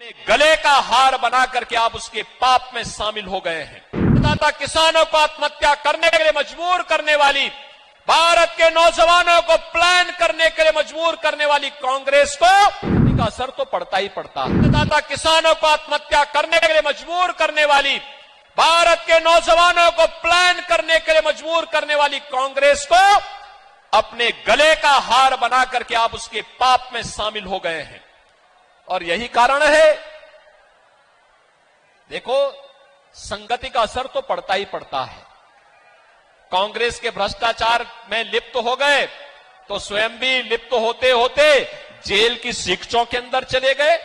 अपने गले का हार बना करके आप उसके पाप में शामिल हो गए हैं। अन्नदाता किसानों को आत्महत्या करने के लिए मजबूर करने वाली, भारत के नौजवानों को प्लान करने के लिए मजबूर करने वाली कांग्रेस को इसका असर तो पड़ता ही पड़ता है। अन्नदाता किसानों को आत्महत्या करने के लिए मजबूर करने वाली, भारत के नौजवानों को प्लान करने के लिए मजबूर करने वाली कांग्रेस को अपने गले का हार बना करके आप उसके पाप में शामिल हो गए हैं। और यही कारण है, देखो, संगति का असर तो पड़ता ही पड़ता है। कांग्रेस के भ्रष्टाचार में लिप्त हो गए तो स्वयं भी लिप्त होते होते जेल की शिक्षों के अंदर चले गए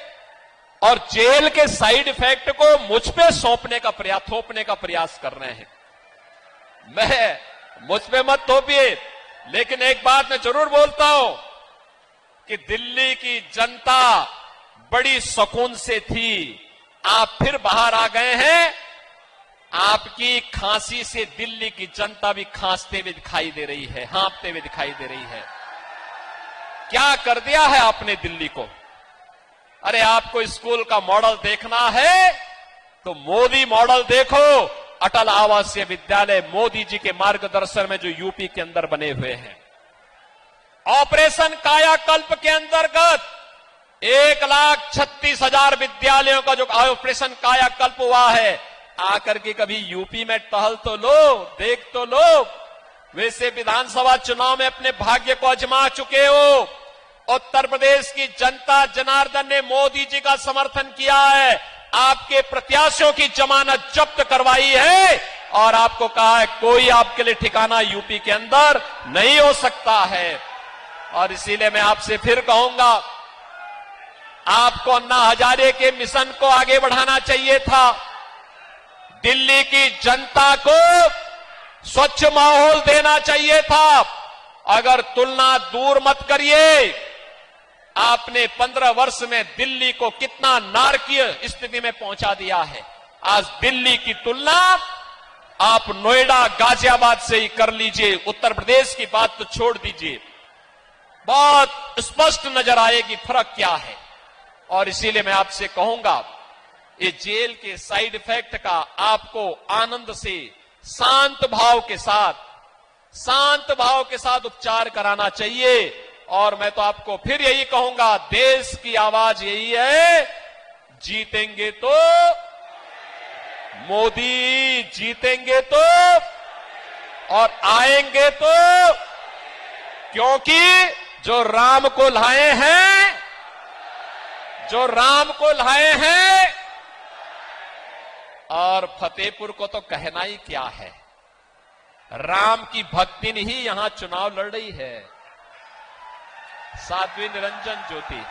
और जेल के साइड इफेक्ट को मुझ पे थोपने का प्रयास कर रहे हैं। मुझ पे मत थोपिए, लेकिन एक बात मैं जरूर बोलता हूं कि दिल्ली की जनता बड़ी सुकून से थी। आप फिर बाहर आ गए हैं। आपकी खांसी से दिल्ली की जनता भी खांसते हुए दिखाई दे रही है, हाँफते हुए दिखाई दे रही है। क्या कर दिया है आपने दिल्ली को? अरे आपको स्कूल का मॉडल देखना है तो मोदी मॉडल देखो। अटल आवासीय विद्यालय मोदी जी के मार्गदर्शन में जो यूपी के अंदर बने हुए हैं। ऑपरेशन कायाकल्प के अंतर्गत 1,36,000 विद्यालयों का जो ऑपरेशन कायाकल्प हुआ है, आकर के कभी यूपी में टहल तो लो, देख तो लो। वैसे विधानसभा चुनाव में अपने भाग्य को आजमा चुके हो। उत्तर प्रदेश की जनता जनार्दन ने मोदी जी का समर्थन किया है, आपके प्रत्याशियों की जमानत जब्त करवाई है और आपको कहा है कोई आपके लिए ठिकाना यूपी के अंदर नहीं हो सकता है। और इसीलिए मैं आपसे फिर कहूंगा, आपको अन्ना हजारे के मिशन को आगे बढ़ाना चाहिए था। दिल्ली की जनता को स्वच्छ माहौल देना चाहिए था। अगर तुलना दूर मत करिए, आपने 15 वर्ष में दिल्ली को कितना नारकीय स्थिति में पहुंचा दिया है। आज दिल्ली की तुलना आप नोएडा, गाजियाबाद से ही कर लीजिए, उत्तर प्रदेश की बात तो छोड़ दीजिए। बहुत स्पष्ट नजर आएगी फर्क क्या है। और इसीलिए मैं आपसे कहूंगा, ये जेल के साइड इफेक्ट का आपको आनंद से शांत भाव के साथ उपचार कराना चाहिए। और मैं तो आपको फिर यही कहूंगा, देश की आवाज यही है, जीतेंगे तो मोदी, जीतेंगे तो और आएंगे तो, क्योंकि जो राम को लाए हैं और फतेहपुर को तो कहना ही क्या है। राम की भक्ति ही यहां चुनाव लड़ रही है। साध्वी निरंजन ज्योति।